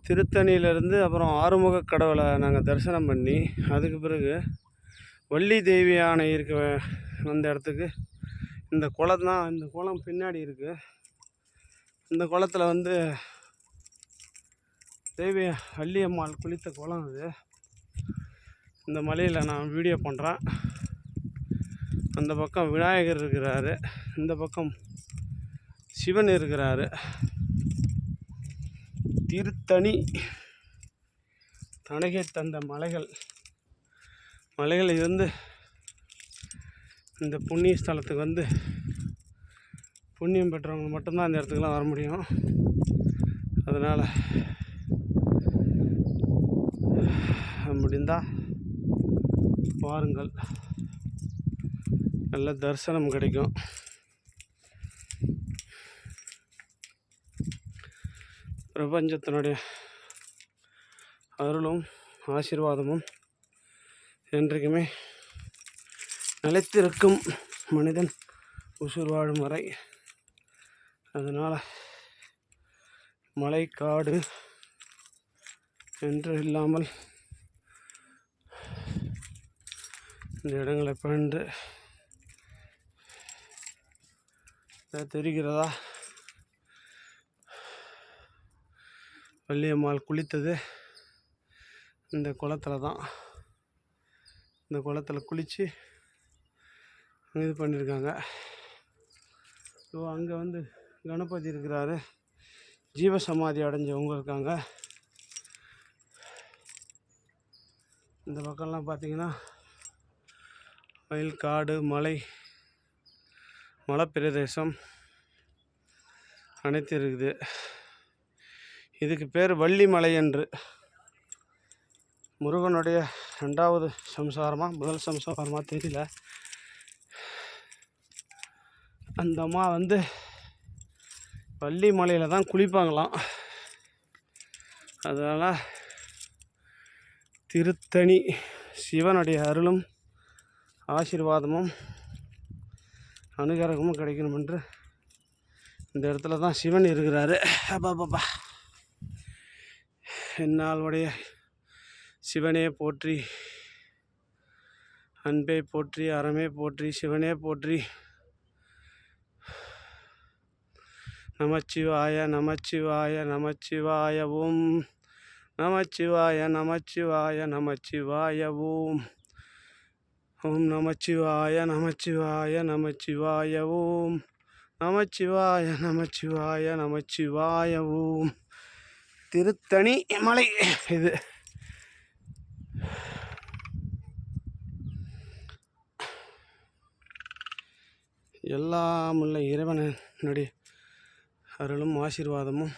திருத்தணியிலேருந்து அப்புறம் ஆறுமுக கடவுளை நாங்கள் தரிசனம் பண்ணி அதுக்கு பிறகு வள்ளி தேவி யானை இருக்க வந்த இடத்துக்கு இந்த குளம் தான். இந்த குளம் பின்னாடி இருக்குது. இந்த குளத்தில் வந்து தேவி வள்ளியம்மாள் குளித்த குளம் அது. இந்த மலையில் நான் வீடியோ பண்ணுறேன். அந்த பக்கம் விநாயகர் இருக்கிறாரு, இந்த பக்கம் சிவன் இருக்கிறாரு. திருத்தணி தனகை தந்த மலைகள் இருந்து இந்த புண்ணிய ஸ்தலத்துக்கு வந்து புண்ணியம் பெற்றவங்க மட்டும்தான் இந்த இடத்துக்குலாம் வர முடியும். அதனால் முடிந்தால் பாருங்கள், நல்ல தரிசனம் கிடைக்கும். பிரபஞ்சத்தினுடைய அருளும் ஆசீர்வாதமும் என்றைக்குமே நிலைத்திருக்கும் மனிதன் உசுர் வாழும் வரை. அதனால் மலை காடு என்று இல்லாமல் இந்த இடங்களை பண்டு தெரிகிறதா? வள்ளியம்மாள் குளித்தது இந்த குளத்தில் தான். இந்த குளத்தில் குளித்து இது பண்ணியிருக்காங்க. ஸோ அங்கே வந்து கணபதி இருக்கிறாரு, ஜீவசமாதி அடைஞ்சவங்க இருக்காங்க. இந்த பக்கம்லாம் பார்த்திங்கன்னா வயல், காடு, மலை பிரதேசம் அனைத்து இருக்குது. இதுக்கு பேர் வள்ளி மலை என்று. முருகனுடைய 2வது சம்சாரமா முதல் சம்சாரமா தெரியல. அந்த அம்மா வந்து வள்ளி மலையில் தான் குளிப்பாங்களாம். அதனால் திருத்தணி சிவனுடைய அருளும் ஆசீர்வாதமும் அனுகிரகமும் கிடைக்கணும் என்று இந்த இடத்துல தான் சிவன் இருக்கிறாரு. பாப்பா, என்னாளுடைய சிவனே போற்றி, அன்பே போற்றி, அறமே போற்றி, சிவனே போற்றி. நமச்சிவாய நமச்சிவாய நமச்சிவாய ஓம். நமச்சிவாய நமச்சிவாய நமச்சிவாய ஓம். ஓம் நமச்சிவாய நமச்சிவாய நமச்சிவாய ஓம். நமச்சிவாய நமச்சிவாய நமச்சிவாய ஓம். திருத்தணி மலை இது. எல்லாம் உள்ள இறைவனுடைய அருளும் ஆசீர்வாதமும்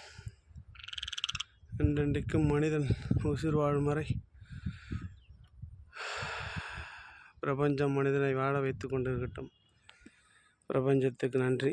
என்றென்றைக்கும் மனிதன் உயிர் வாழும் வரை பிரபஞ்சம் மனிதனை வாழ வைத்து கொண்டிருக்கட்டும். பிரபஞ்சத்துக்கு நன்றி.